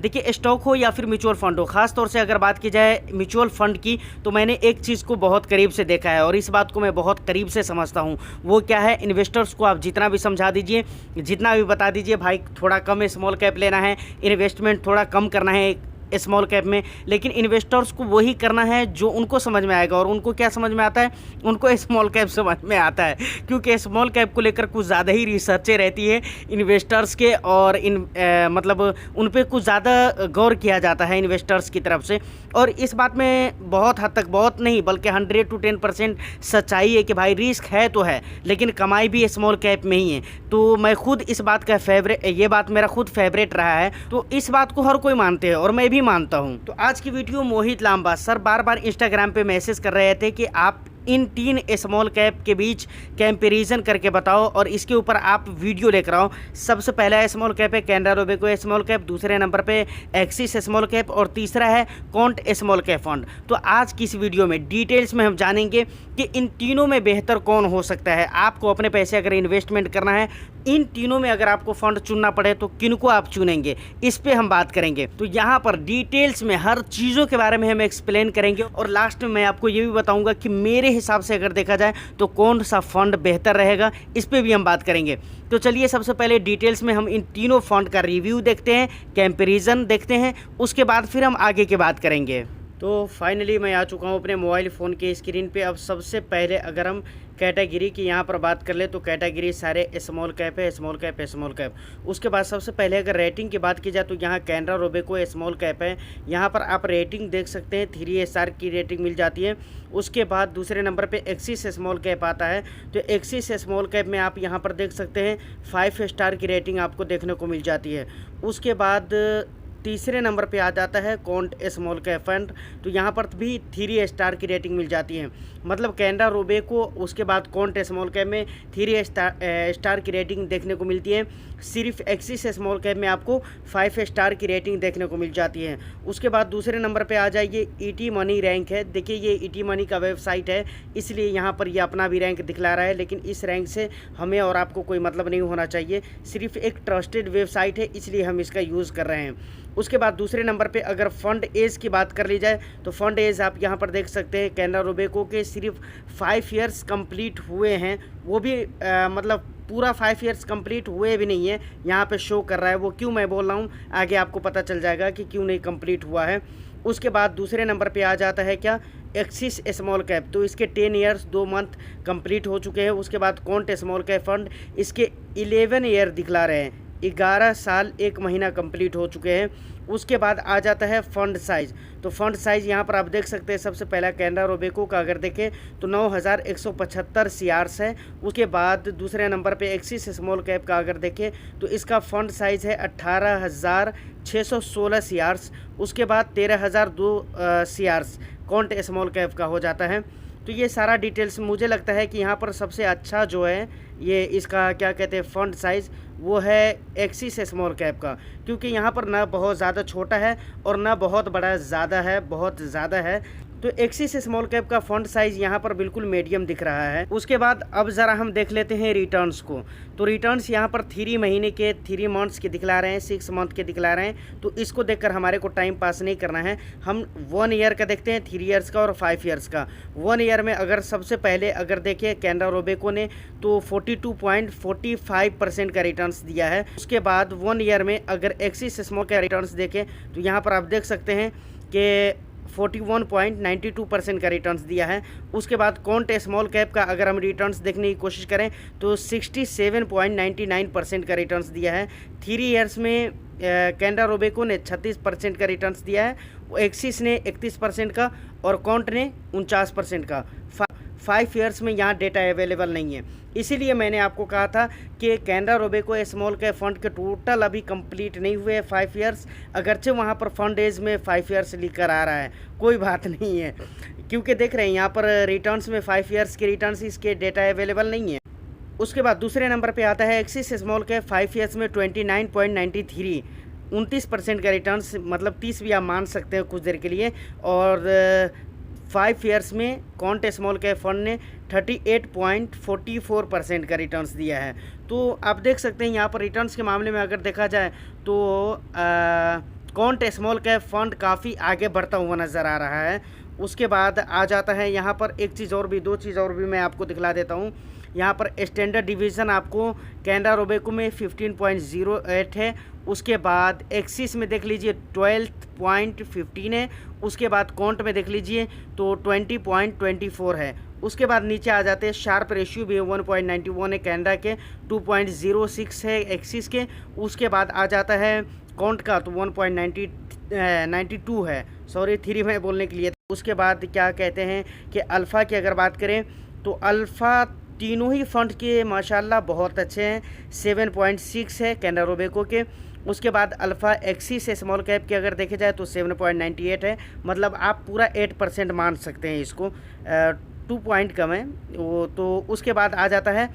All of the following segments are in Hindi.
देखिए स्टॉक हो या फिर म्यूचुअल फंड हो, खास तौर से अगर बात की जाए म्यूचुअल फंड की, तो मैंने एक चीज़ को बहुत करीब से देखा है और इस बात को मैं बहुत करीब से समझता हूँ। वो क्या है, इन्वेस्टर्स को आप जितना भी समझा दीजिए, जितना भी बता दीजिए भाई थोड़ा कम स्मॉल कैप लेना है, इन्वेस्टमेंट थोड़ा कम करना है स्मॉल कैप में, लेकिन इन्वेस्टर्स को वही करना है जो उनको समझ में आएगा। और उनको क्या समझ में आता है, उनको स्मॉल कैप समझ में आता है, क्योंकि स्मॉल कैप को लेकर कुछ ज़्यादा ही रिसर्चें रहती है इन्वेस्टर्स के, और मतलब उन पर कुछ ज़्यादा गौर किया जाता है इन्वेस्टर्स की तरफ से। और इस बात में बहुत हद तक, बहुत नहीं बल्कि 100 to 10% सच्चाई है कि भाई रिस्क है तो है, लेकिन कमाई भी स्मॉल कैप में ही है। तो मैं खुद इस बात का ये बात मेरा खुद फेवरेट रहा है, तो इस बात को हर कोई मानते हैं और मैं भी मानता हूं। तो आज की वीडियो मोहित लांबा सर बार बार इंस्टाग्राम पे मैसेज कर रहे थे कि आप इन 3 स्मॉल कैप के बीच कंपैरिजन करके बताओ और इसके ऊपर आप वीडियो लेकर आओ। सबसे पहला स्मॉल कैप है कैनरा रोबेको स्मॉल कैप, दूसरे नंबर पे एक्सिस स्मॉल कैप और तीसरा है क्वांट स्मॉल कैप फंड। तो आज की इस वीडियो में डिटेल्स में हम जानेंगे कि इन तीनों में बेहतर कौन हो सकता है। आपको अपने पैसे अगर इन्वेस्टमेंट करना है, इन तीनों में अगर आपको फंड चुनना पड़े तो किनको आप चुनेंगे, इस पे हम बात करेंगे। तो यहाँ पर डिटेल्स में हर चीज़ों के बारे में हम एक्सप्लेन करेंगे और लास्ट में मैं आपको ये भी बताऊंगा कि मेरे हिसाब से अगर देखा जाए तो कौन सा फंड बेहतर रहेगा, इस पे भी हम बात करेंगे। तो चलिए सबसे पहले डिटेल्स में हम इन तीनों फंड का रिव्यू देखते हैं, कंपैरिजन देखते हैं, उसके बाद फिर हम आगे की बात करेंगे। तो फाइनली मैं आ चुका हूँ अपने मोबाइल फ़ोन के स्क्रीन पे। अब सबसे पहले अगर हम कैटेगरी की यहाँ पर बात कर ले तो कैटेगरी सारे स्मॉल कैप है, स्मॉल कैप है, स्मॉल कैप। उसके बाद सबसे पहले अगर रेटिंग की बात की जाए तो यहाँ कैनरा रोबेको स्मॉल कैप है, यहाँ पर आप रेटिंग देख सकते हैं 3 स्टार की रेटिंग मिल जाती है। उसके बाद दूसरे नंबर पे एक्सिस स्मॉल कैप आता है, तो एक्सिस स्मॉल कैप में आप यहाँ पर देख सकते हैं 5 स्टार की रेटिंग आपको देखने को मिल जाती है। उसके बाद तीसरे नंबर पे आ जाता है क्वांट स्मॉल कैप फंड, तो यहाँ पर भी 3 स्टार की रेटिंग मिल जाती है। मतलब कैनरा रोबेको, उसके बाद क्वांट स्मॉल कैप में 3 स्टार की रेटिंग देखने को मिलती है। सिर्फ एक्सिस स्मॉल कैप में आपको 5 स्टार की रेटिंग देखने को मिल जाती है। उसके बाद दूसरे नंबर पे आ जाइए ईटी मनी रैंक है। देखिए ये ईटी मनी का वेबसाइट है, इसलिए यहाँ पर ये अपना भी रैंक दिखला रहा है, लेकिन इस रैंक से हमें और आपको कोई मतलब नहीं होना चाहिए। सिर्फ एक ट्रस्टेड वेबसाइट है, इसलिए हम इसका यूज़ कर रहे हैं। उसके बाद दूसरे नंबर पे अगर फंड एज की बात कर ली जाए तो फंड एज आप यहाँ पर देख सकते हैं कैनरा रोबेको के सिर्फ 5 ईयर्स कंप्लीट हुए हैं, वो भी मतलब पूरा 5 ईयर्स कंप्लीट हुए भी नहीं है, यहाँ पे शो कर रहा है। वो क्यों मैं बोल रहा हूँ आगे आपको पता चल जाएगा कि क्यों नहीं कंप्लीट हुआ है। उसके बाद दूसरे नंबर पे आ जाता है क्या, एक्सिस स्मॉल कैप, तो इसके 10 ईयर्स 2 मंथ कंप्लीट हो चुके हैं। उसके बाद क्वांट स्मॉल कैप फंड, इसके 11 ईयर दिखला रहे हैं, 11 साल 1 महीना कंप्लीट हो चुके हैं। उसके बाद आ जाता है फंड साइज़, तो फंड साइज़ यहाँ पर आप देख सकते हैं सबसे पहला कैनरा रोबेको का अगर देखें तो 9175 सीआरस है। उसके बाद दूसरे नंबर पे एक्सिस स्मॉल कैप का अगर देखें तो इसका फंड साइज़ है 18,616 सीआरस। उसके बाद 13,002 सीआरस क्वांट स्मॉल कैप का हो जाता है। तो ये सारा डिटेल्स मुझे लगता है कि यहाँ पर सबसे अच्छा जो है ये इसका क्या कहते हैं फंड साइज़, वो है एक्सिस स्मॉल कैप का, क्योंकि यहाँ पर ना बहुत ज़्यादा छोटा है और ना बहुत बड़ा बहुत ज़्यादा है। तो एक्सिस स्मॉल कैप का फंड साइज़ यहाँ पर बिल्कुल मीडियम दिख रहा है। उसके बाद अब ज़रा हम देख लेते हैं रिटर्न्स को। तो रिटर्न्स यहाँ पर 3 महीने के, 3 मंथ्स के दिखला रहे हैं, 6 मंथ के दिखला रहे हैं। तो इसको देखकर हमारे को टाइम पास नहीं करना है, हम 1 ईयर का देखते हैं, 3 ईयर्स का और 5 ईयर्स का। 1 ईयर में अगर सबसे पहले अगर देखें कैनरा रोबेको ने तो 42.45% का रिटर्न्स दिया है। उसके बाद 1 ईयर में अगर एक्सिस स्मॉल का रिटर्न्स देखें तो यहाँ पर आप देख सकते हैं कि 41.92% का रिटर्न्स दिया है। उसके बाद क्वांट स्मॉल कैप का अगर हम रिटर्न्स देखने की कोशिश करें तो 67.99% का रिटर्न्स दिया है। 3 ईयर्स में कैनरा रोबेको ने 36% का रिटर्न्स दिया है, एक्सिस ने 31% का और क्वांट ने 49% का। 5 ईयर्स में यहाँ डेटा अवेलेबल नहीं है, इसीलिए मैंने आपको कहा था कि Canara Robeco small cap fund के टोटल अभी कंप्लीट नहीं हुए 5 ईयर्स, अगरचे वहाँ पर फंड एज में 5 ईयर्स लिखकर आ रहा है, कोई बात नहीं है, क्योंकि देख रहे हैं यहाँ पर रिटर्न्स में 5 ईयर्स के रिटर्न्स इसके डेटा अवेलेबल नहीं है। उसके बाद दूसरे नंबर पे आता है एक्सिस स्मॉल कैप 5 ईयर्स में 29.93 29% का रिटर्न्स, मतलब 30 भी आप मान सकते हैं कुछ देर के लिए। और 5 ईयर्स में क्वांट स्मॉल कैप फंड ने 38.44% का रिटर्न्स दिया है। तो आप देख सकते हैं यहाँ पर रिटर्न्स के मामले में अगर देखा जाए तो क्वांट स्मॉल कैप फंड काफ़ी आगे बढ़ता हुआ नज़र आ रहा है। उसके बाद आ जाता है यहाँ पर एक चीज़ और भी, दो चीज़ और भी मैं आपको दिखला देता हूँ। यहाँ पर स्टैंडर्ड डिवीज़न आपको कैनरा रोबेको में 15.08 है। उसके बाद एक्सिस में देख लीजिए 12.15 है। उसके बाद क्वांट में देख लीजिए तो 20.24 है। उसके बाद नीचे आ जाते हैं शार्प रेशियो भी 1.91 है कैनरा के, 2.06 है एक्सिस के। उसके बाद आ जाता है क्वांट का तो 1.92 है, सॉरी 3 में बोलने के लिए। उसके बाद क्या कहते हैं कि अल्फ़ा की अगर बात करें तो अल्फ़ा तीनों ही फंड के माशाल्लाह बहुत अच्छे हैं, 7.6 है कैनरा रोबेको के। उसके बाद अल्फ़ा एक्सिस स्मॉल कैप की अगर देखे जाए तो 7.98 है, मतलब आप पूरा 8% मान सकते हैं इसको, 2 पॉइंट कम है वो। तो उसके बाद आ जाता है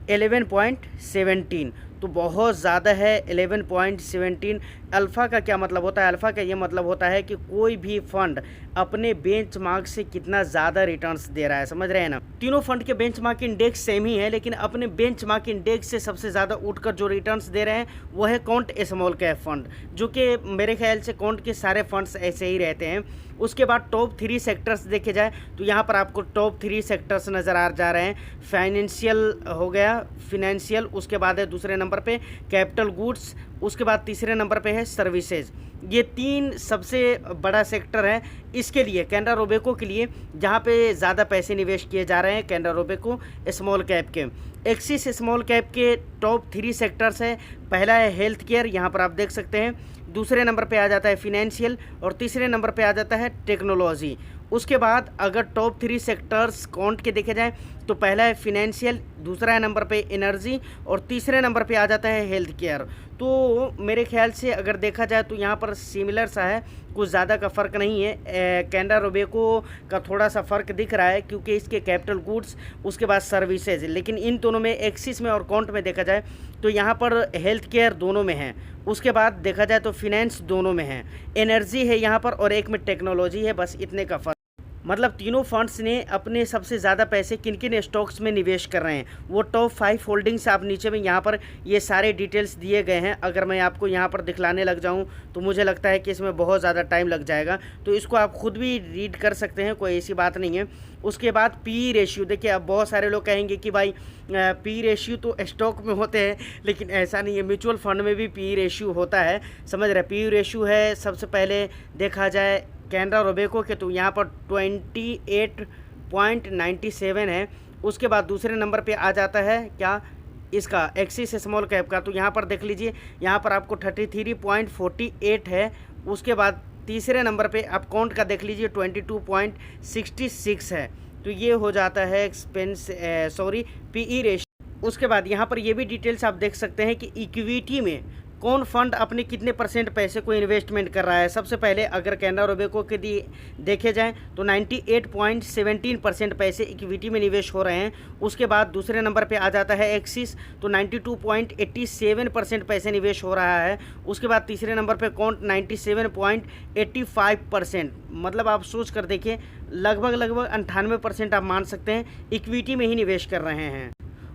11.17, तो बहुत ज़्यादा है 11.17। अल्फ़ा का क्या मतलब होता है? अल्फ़ा का ये मतलब होता है कि कोई भी फंड अपने बेंचमार्क से कितना ज़्यादा रिटर्न्स दे रहा है, समझ रहे हैं ना। तीनों फंड के बेंचमार्क इंडेक्स सेम ही है, लेकिन अपने बेंचमार्क इंडेक्स से सबसे ज़्यादा उठकर जो रिटर्न्स दे रहे हैं वो है क्वांट स्मॉल कैप फंड, जो कि मेरे ख्याल से क्वांट के सारे फंड्स ऐसे ही रहते हैं। उसके बाद टॉप 3 सेक्टर्स देखे जाए तो यहाँ पर आपको टॉप 3 सेक्टर्स नज़र आ जा रहे हैं। फाइनेंशियल हो गया, फिनेंशियल, उसके बाद है दूसरे नंबर पे कैपिटल गुड्स, उसके बाद तीसरे नंबर पे है सर्विसेज। ये 3 सबसे बड़ा सेक्टर है इसके लिए, कैनरा रोबेको के लिए, जहाँ पे ज़्यादा पैसे निवेश किए जा रहे हैं कैनरा रोबेको स्मॉल कैप के। एक्सिस स्मॉल कैप के टॉप 3 सेक्टर्स है। पहला है हेल्थ केयर, यहाँ पर आप देख सकते हैं। दूसरे नंबर पे आ जाता है फिनेंशियल और तीसरे नंबर पे आ जाता है टेक्नोलॉजी। उसके बाद अगर टॉप 3 सेक्टर्स काउंट के देखे जाएँ तो पहला है फिनेंशियल, दूसरा है नंबर पे एनर्जी और तीसरे नंबर पे आ जाता है हेल्थ केयर। तो मेरे ख्याल से अगर देखा जाए तो यहाँ पर सिमिलर सा है, कुछ ज़्यादा का फ़र्क नहीं है। कैनरा रोबेको का थोड़ा सा फ़र्क दिख रहा है क्योंकि इसके कैपिटल गुड्स, उसके बाद सर्विसेज, लेकिन इन दोनों में एक्सिस में और काउंट में देखा जाए तो यहाँ पर हेल्थ केयर दोनों में है। उसके बाद देखा जाए तो फिनेंस दोनों में है, एनर्जी है यहाँ पर और एक में टेक्नोलॉजी है, बस इतने का फ़र्क। मतलब तीनों फंड्स ने अपने सबसे ज़्यादा पैसे किन किन स्टॉक्स में निवेश कर रहे हैं, वो टॉप 5 होल्डिंग्स आप नीचे में यहाँ पर ये सारे डिटेल्स दिए गए हैं। अगर मैं आपको यहाँ पर दिखलाने लग जाऊँ तो मुझे लगता है कि इसमें बहुत ज़्यादा टाइम लग जाएगा, तो इसको आप खुद भी रीड कर सकते हैं, कोई ऐसी बात नहीं है। उसके बाद पी रेशियो, देखिए अब बहुत सारे लोग कहेंगे कि भाई पी रेशियो तो स्टॉक में होते हैं, लेकिन ऐसा नहीं है, म्यूचुअल फंड में भी पी रेशियो होता है, समझ रहे। पी रेशियो है सबसे पहले देखा जाए कैनरा रोबेको के तो यहाँ पर 28.97 है। उसके बाद दूसरे नंबर पे आ जाता है क्या, इसका एक्सिस स्मॉल कैप का, तो यहाँ पर देख लीजिए, यहाँ पर आपको 33.48 है। उसके बाद तीसरे नंबर पे आप काउंट का देख लीजिए 22.66 है। तो ये हो जाता है पीई रेशियो। उसके बाद यहाँ पर ये भी डिटेल्स आप देख सकते हैं कि इक्विटी में कौन फंड अपने कितने % पैसे को इन्वेस्टमेंट कर रहा है। सबसे पहले अगर कैनरा रोबेको के देखे जाएं तो 98.17% पैसे इक्विटी में निवेश हो रहे हैं। उसके बाद दूसरे नंबर पे आ जाता है एक्सिस, तो 92.87% पैसे निवेश हो रहा है। उसके बाद तीसरे नंबर पे काउंट 97.85%, मतलब आप सोच कर देखिए लगभग 98% आप मान सकते हैं इक्विटी में ही निवेश कर रहे हैं।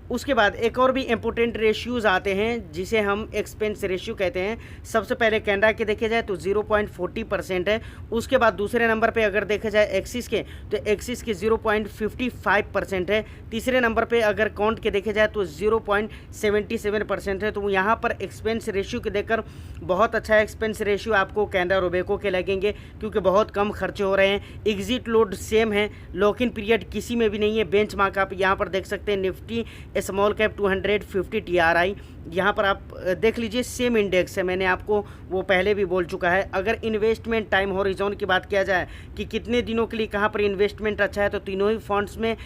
उसके बाद एक और भी इम्पोर्टेंट रेशियोज़ आते हैं जिसे हम एक्सपेंस रेशियो कहते हैं। सबसे पहले कैनरा के देखे जाए तो 0.40% है। उसके बाद दूसरे नंबर पे अगर देखा जाए एक्सिस के तो एक्सिस के 0.55% है। तीसरे नंबर पे अगर काउंट के देखे जाए तो 0.77% है। तो यहाँ पर एक्सपेंस रेशियो के देखकर बहुत अच्छा एक्सपेंस रेशियो आपको कैनरा रोबेको के लगेंगे क्योंकि बहुत कम खर्चे हो रहे हैं। एग्जिट लोड सेम है, लॉक इन पीरियड किसी में भी नहीं है। बेंचमार्क आप यहाँ पर देख सकते हैं, निफ्टी स्मॉल कैप 250 TRI, यहाँ पर आप देख लीजिए सेम इंडेक्स है, मैंने आपको वो पहले भी बोल चुका है। अगर इन्वेस्टमेंट टाइम हॉरिजॉन की बात किया जाए कि कितने दिनों के लिए कहाँ पर इन्वेस्टमेंट अच्छा है, तो तीनों ही फंड्स में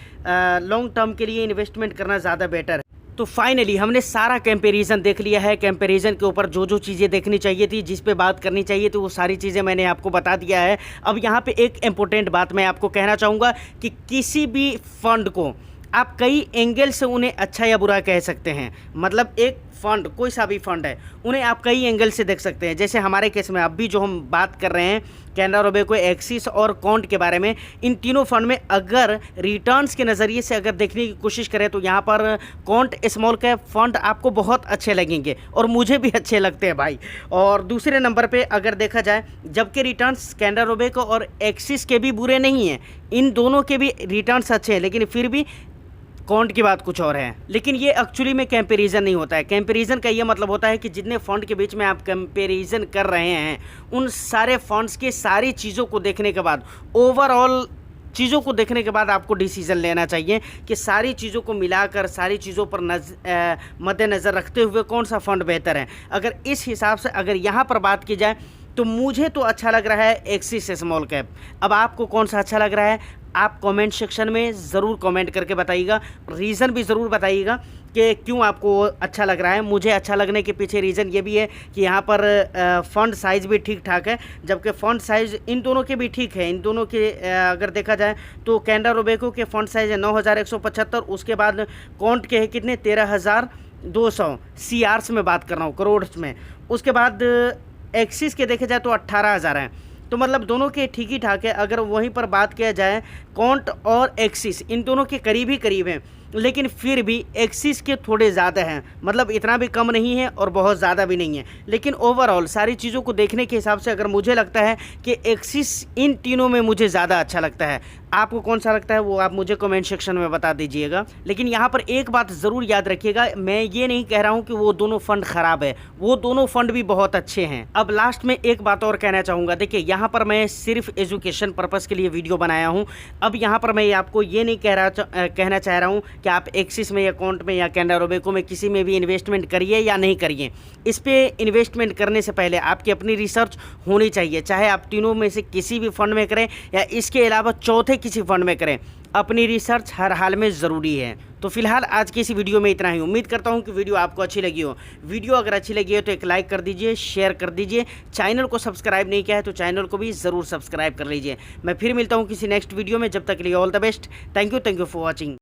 लॉन्ग टर्म के लिए इन्वेस्टमेंट करना ज़्यादा बेटर है। तो फाइनली हमने सारा कंपैरिजन देख लिया है। कंपैरिजन के ऊपर जो जो चीज़ें देखनी चाहिए थी, जिस पे बात करनी चाहिए थी, वो सारी चीज़ें मैंने आपको बता दिया है। अब यहाँ पे एक इम्पोर्टेंट बात मैं आपको कहना चाहूँगा कि किसी भी फंड को आप कई एंगल से उन्हें अच्छा या बुरा कह सकते हैं। मतलब एक फंड, कोई सा भी फंड है, उन्हें आप कई एंगल से देख सकते हैं। जैसे हमारे केस में अभी जो हम बात कर रहे हैं कैनरा रोबेको, एक्सिस और कॉन्ट के बारे में, इन तीनों फंड में अगर रिटर्न्स के नज़रिए से अगर देखने की कोशिश करें तो यहाँ पर कॉन्ट स्मॉल कैप फंड आपको बहुत अच्छे लगेंगे और मुझे भी अच्छे लगते हैं भाई। और दूसरे नंबर पे अगर देखा जाए, जबकि रिटर्न्स कैनरा रोबेको और एक्सिस के भी बुरे नहीं हैं, इन दोनों के भी रिटर्न्स अच्छे हैं, लेकिन फिर भी कॉन्ट की बात कुछ और है। लेकिन ये एक्चुअली में कंपैरिजन नहीं होता है। कंपैरिजन का ये मतलब होता है कि जितने फंड के बीच में आप कंपैरिजन कर रहे हैं, उन सारे फंड्स के सारी चीज़ों को देखने के बाद, ओवरऑल चीज़ों को देखने के बाद आपको डिसीजन लेना चाहिए कि सारी चीज़ों को मिलाकर, सारी चीज़ों पर मद्देनज़र रखते हुए कौन सा फ़ंड बेहतर है। अगर इस हिसाब से अगर यहाँ पर बात की जाए तो मुझे तो अच्छा लग रहा है एक्सिस स्मॉल कैप। अब आपको कौन सा अच्छा लग रहा है, आप कमेंट सेक्शन में ज़रूर कमेंट करके बताइएगा, रीज़न भी ज़रूर बताइएगा कि क्यों आपको अच्छा लग रहा है। मुझे अच्छा लगने के पीछे रीज़न ये भी है कि यहाँ पर फ़ंड साइज़ भी ठीक ठाक है, जबकि फ़ंड साइज़ इन दोनों के भी ठीक है। इन दोनों के अगर देखा जाए तो कैनरा रोबेको के फ़ंड साइज़ है 9175, उसके बाद कॉन्ट के है कितने 13200 CRs में बात कर रहा हूँ, करोड़ में। उसके बाद एक्सिस के देखे जाए तो 18,000 हैं। तो मतलब दोनों के ठीक ही ठाक है। अगर वहीं पर बात किया जाए कॉन्ट और एक्सिस, इन दोनों के करीब ही करीब हैं, लेकिन फिर भी एक्सिस के थोड़े ज़्यादा हैं, मतलब इतना भी कम नहीं है और बहुत ज़्यादा भी नहीं है। लेकिन ओवरऑल सारी चीज़ों को देखने के हिसाब से अगर मुझे लगता है कि एक्सिस इन तीनों में मुझे ज़्यादा अच्छा लगता है। आपको कौन सा लगता है वो आप मुझे कमेंट सेक्शन में बता दीजिएगा। लेकिन यहाँ पर एक बात ज़रूर याद रखिएगा, मैं ये नहीं कह रहा हूँ कि वो दोनों फंड ख़राब है, वो दोनों फंड भी बहुत अच्छे हैं। अब लास्ट में एक बात और कहना चाहूँगा, देखिए यहाँ पर मैं सिर्फ एजुकेशन पर्पज़ के लिए वीडियो बनाया हूँ। अब यहाँ पर मैं आपको ये नहीं कहना चाह रहा हूँ कि आप एक्सिस में या कॉन्ट में या कैनरा रोबेको में किसी में भी इन्वेस्टमेंट करिए या नहीं करिए। इस पर इन्वेस्टमेंट करने से पहले आपकी अपनी रिसर्च होनी चाहिए, चाहे आप तीनों में से किसी भी फंड में करें या इसके अलावा चौथे किसी फंड में करें। अपनी रिसर्च हर हाल में ज़रूरी है। तो फिलहाल आज की इस वीडियो में इतना ही। उम्मीद करता हूं कि वीडियो आपको अच्छी लगी हो। वीडियो अगर अच्छी लगी है तो एक लाइक कर दीजिए, शेयर कर दीजिए। चैनल को सब्सक्राइब नहीं किया है तो चैनल को भी ज़रूर सब्सक्राइब कर लीजिए। मैं फिर मिलता हूं किसी नेक्स्ट वीडियो में, जब तक के लिए all the best. Thank you for watching.